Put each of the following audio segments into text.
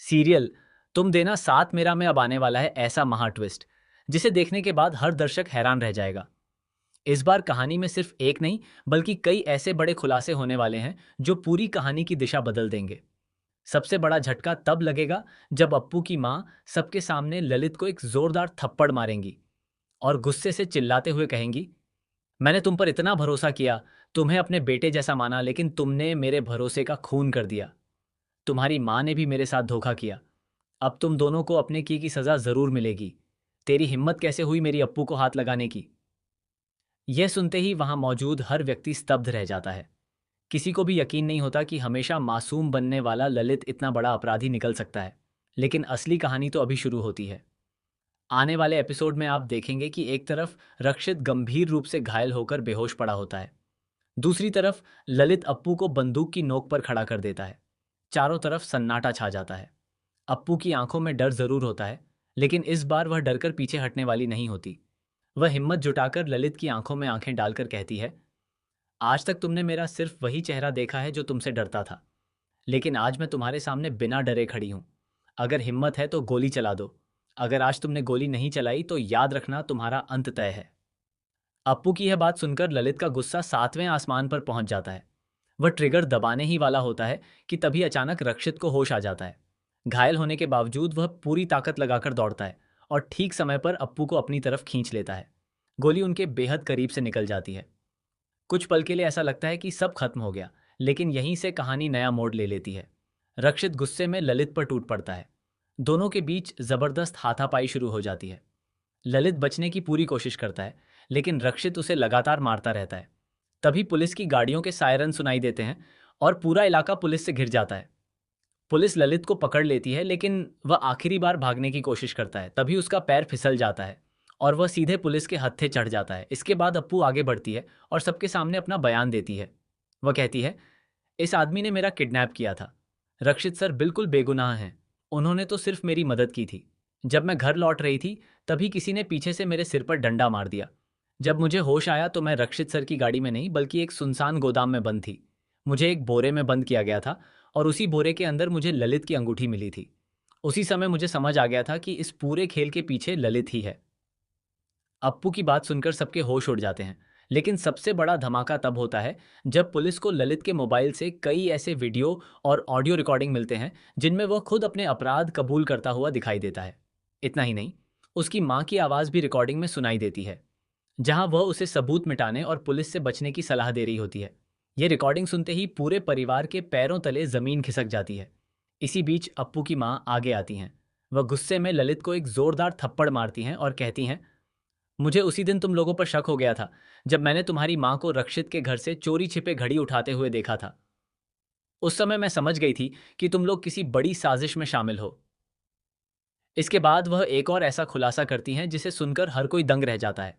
Serial तुम देना साथ मेरा में अब आने वाला है ऐसा महा ट्विस्ट, जिसे देखने के बाद हर दर्शक हैरान रह जाएगा। इस बार कहानी में सिर्फ एक नहीं, बल्कि कई ऐसे बड़े खुलासे होने वाले हैं जो पूरी कहानी की दिशा बदल देंगे। सबसे बड़ा झटका तब लगेगा जब अप्पू की माँ सबके सामने ललित को एक जोरदार थप्पड़ मारेंगी और गुस्से से चिल्लाते हुए कहेंगी, मैंने तुम पर इतना भरोसा किया, तुम्हें अपने बेटे जैसा माना, लेकिन तुमने मेरे भरोसे का खून कर दिया। तुम्हारी माँ ने भी मेरे साथ धोखा किया। अब तुम दोनों को अपने किए की सजा जरूर मिलेगी। तेरी हिम्मत कैसे हुई मेरी अप्पू को हाथ लगाने की? यह सुनते ही वहां मौजूद हर व्यक्ति स्तब्ध रह जाता है। किसी को भी यकीन नहीं होता कि हमेशा मासूम बनने वाला ललित इतना बड़ा अपराधी निकल सकता है। लेकिन असली कहानी तो अभी शुरू होती है। आने वाले एपिसोड में आप देखेंगे कि एक तरफ रक्षित गंभीर रूप से घायल होकर बेहोश पड़ा होता है। दूसरी तरफ ललित अप्पू को बंदूक की नोक पर खड़ा कर देता है। चारों तरफ सन्नाटा छा जाता है। अप्पू की आंखों में डर जरूर होता है, लेकिन इस बार वह डरकर पीछे हटने वाली नहीं होती। वह हिम्मत जुटाकर ललित की आंखों में आंखें डालकर कहती है, आज तक तुमने मेरा सिर्फ वही चेहरा देखा है जो तुमसे डरता था, लेकिन आज मैं तुम्हारे सामने बिना डरे खड़ी हूं। अगर हिम्मत है तो गोली चला दो। अगर आज तुमने गोली नहीं चलाई तो याद रखना तुम्हारा अंत तय है। अप्पू की यह बात सुनकर ललित का गुस्सा 7वें आसमान पर पहुंच जाता है। वह ट्रिगर दबाने ही वाला होता है कि तभी अचानक रक्षित को होश आ जाता है। घायल होने के बावजूद वह पूरी ताकत लगाकर दौड़ता है और ठीक समय पर अप्पू को अपनी तरफ खींच लेता है। गोली उनके बेहद करीब से निकल जाती है। कुछ पल के लिए ऐसा लगता है कि सब खत्म हो गया, लेकिन यहीं से कहानी नया मोड़ ले लेती है। रक्षित गुस्से में ललित पर टूट पड़ता है। दोनों के बीच जबरदस्त हाथापाई शुरू हो जाती है। ललित बचने की पूरी कोशिश करता है, लेकिन रक्षित उसे लगातार मारता रहता है। तभी पुलिस की गाड़ियों के सायरन सुनाई देते हैं और पूरा इलाका पुलिस से घिर जाता है। पुलिस ललित को पकड़ लेती है, लेकिन वह आखिरी बार भागने की कोशिश करता है। तभी उसका पैर फिसल जाता है और वह सीधे पुलिस के हत्थे चढ़ जाता है। इसके बाद अप्पू आगे बढ़ती है और सबके सामने अपना बयान देती है। वह कहती है, इस आदमी ने मेरा किडनैप किया था। रक्षित सर बिल्कुल बेगुनाह हैं। उन्होंने तो सिर्फ मेरी मदद की थी। जब मैं घर लौट रही थी, तभी किसी ने पीछे से मेरे सिर पर डंडा मार दिया। जब मुझे होश आया तो मैं रक्षित सर की गाड़ी में नहीं, बल्कि एक सुनसान गोदाम में बंद थी। मुझे एक बोरे में बंद किया गया था और उसी बोरे के अंदर मुझे ललित की अंगूठी मिली थी। उसी समय मुझे समझ आ गया था कि इस पूरे खेल के पीछे ललित ही है। अप्पू की बात सुनकर सबके होश उड़ जाते हैं। लेकिन सबसे बड़ा धमाका तब होता है जब पुलिस को ललित के मोबाइल से कई ऐसे वीडियो और ऑडियो रिकॉर्डिंग मिलते हैं जिनमें वह खुद अपने अपराध कबूल करता हुआ दिखाई देता है। इतना ही नहीं, उसकी माँ की आवाज़ भी रिकॉर्डिंग में सुनाई देती है, जहां वह उसे सबूत मिटाने और पुलिस से बचने की सलाह दे रही होती है। ये रिकॉर्डिंग सुनते ही पूरे परिवार के पैरों तले जमीन खिसक जाती है। इसी बीच अप्पू की माँ आगे आती हैं। वह गुस्से में ललित को एक जोरदार थप्पड़ मारती हैं और कहती हैं, मुझे उसी दिन तुम लोगों पर शक हो गया था, जब मैंने तुम्हारी माँ को रक्षित के घर से चोरी छिपे घड़ी उठाते हुए देखा था। उस समय मैं समझ गई थी कि तुम लोग किसी बड़ी साजिश में शामिल हो। इसके बाद वह एक और ऐसा खुलासा करती हैं जिसे सुनकर हर कोई दंग रह जाता है।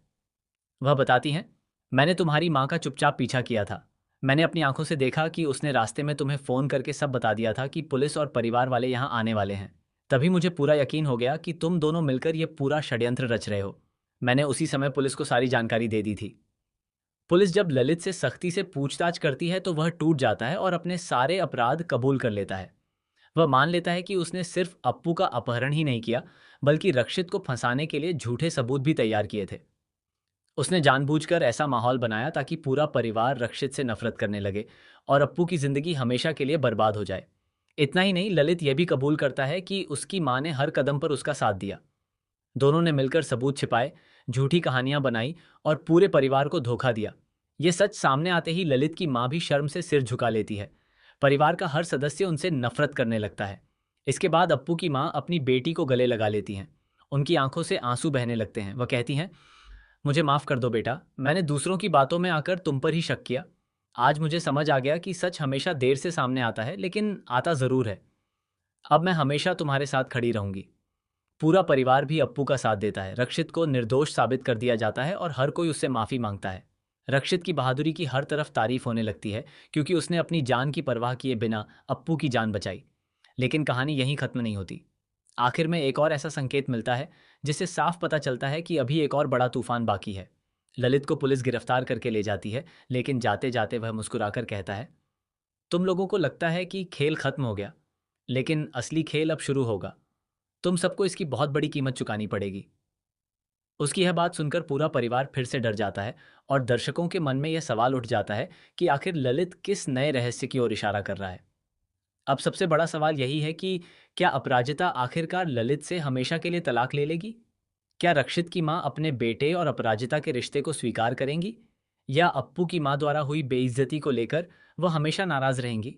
वह बताती हैं, मैंने तुम्हारी माँ का चुपचाप पीछा किया था। मैंने अपनी आंखों से देखा कि उसने रास्ते में तुम्हें फ़ोन करके सब बता दिया था कि पुलिस और परिवार वाले यहाँ आने वाले हैं। तभी मुझे पूरा यकीन हो गया कि तुम दोनों मिलकर ये पूरा षड्यंत्र रच रहे हो। मैंने उसी समय पुलिस को सारी जानकारी दे दी थी। पुलिस जब ललित से सख्ती से पूछताछ करती है तो वह टूट जाता है और अपने सारे अपराध कबूल कर लेता है। वह मान लेता है कि उसने सिर्फ अप्पू का अपहरण ही नहीं किया, बल्कि रक्षित को फंसाने के लिए झूठे सबूत भी तैयार किए थे। उसने जानबूझकर ऐसा माहौल बनाया ताकि पूरा परिवार रक्षित से नफरत करने लगे और अप्पू की जिंदगी हमेशा के लिए बर्बाद हो जाए। इतना ही नहीं, ललित यह भी कबूल करता है कि उसकी माँ ने हर कदम पर उसका साथ दिया। दोनों ने मिलकर सबूत छिपाए, झूठी कहानियां बनाई और पूरे परिवार को धोखा दिया। ये सच सामने आते ही ललित की माँ भी शर्म से सिर झुका लेती है। परिवार का हर सदस्य उनसे नफरत करने लगता है। इसके बाद अप्पू की माँ अपनी बेटी को गले लगा लेती हैं। उनकी आंखों से आंसू बहने लगते हैं। वह कहती हैं, मुझे माफ कर दो बेटा, मैंने दूसरों की बातों में आकर तुम पर ही शक किया। आज मुझे समझ आ गया कि सच हमेशा देर से सामने आता है, लेकिन आता जरूर है। अब मैं हमेशा तुम्हारे साथ खड़ी रहूंगी। पूरा परिवार भी अप्पू का साथ देता है। रक्षित को निर्दोष साबित कर दिया जाता है और हर कोई उससे माफी मांगता है। रक्षित की बहादुरी की हर तरफ तारीफ होने लगती है, क्योंकि उसने अपनी जान की परवाह किए बिना अप्पू की जान बचाई। लेकिन कहानी यहीं खत्म नहीं होती। आखिर में एक और ऐसा संकेत मिलता है जिससे साफ पता चलता है कि अभी एक और बड़ा तूफान बाकी है। ललित को पुलिस गिरफ्तार करके ले जाती है, लेकिन जाते जाते वह मुस्कुराकर कहता है, तुम लोगों को लगता है कि खेल खत्म हो गया, लेकिन असली खेल अब शुरू होगा। तुम सबको इसकी बहुत बड़ी कीमत चुकानी पड़ेगी। उसकी यह बात सुनकर पूरा परिवार फिर से डर जाता है और दर्शकों के मन में यह सवाल उठ जाता है कि आखिर ललित किस नए रहस्य की ओर इशारा कर रहा है। अब सबसे बड़ा सवाल यही है कि क्या अपराजिता आखिरकार ललित से हमेशा के लिए तलाक ले लेगी? क्या रक्षित की माँ अपने बेटे और अपराजिता के रिश्ते को स्वीकार करेंगी? या अप्पू की माँ द्वारा हुई बेइज्जती को लेकर वह हमेशा नाराज रहेंगी?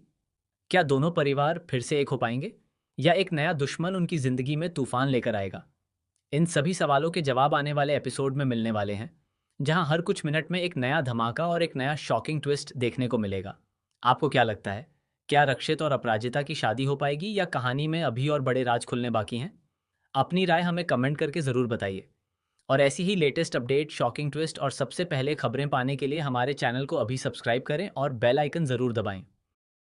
क्या दोनों परिवार फिर से एक हो पाएंगे? या एक नया दुश्मन उनकी जिंदगी में तूफान लेकर आएगा? इन सभी सवालों के जवाब आने वाले एपिसोड में मिलने वाले हैं, जहां हर कुछ मिनट में एक नया धमाका और एक नया शॉकिंग ट्विस्ट देखने को मिलेगा। आपको क्या लगता है? क्या रक्षित और अपराजिता की शादी हो पाएगी या कहानी में अभी और बड़े राज खुलने बाकी हैं? अपनी राय हमें कमेंट करके ज़रूर बताइए। और ऐसी ही लेटेस्ट अपडेट, शॉकिंग ट्विस्ट और सबसे पहले खबरें पाने के लिए हमारे चैनल को अभी सब्सक्राइब करें और बेल आइकन ज़रूर दबाएं।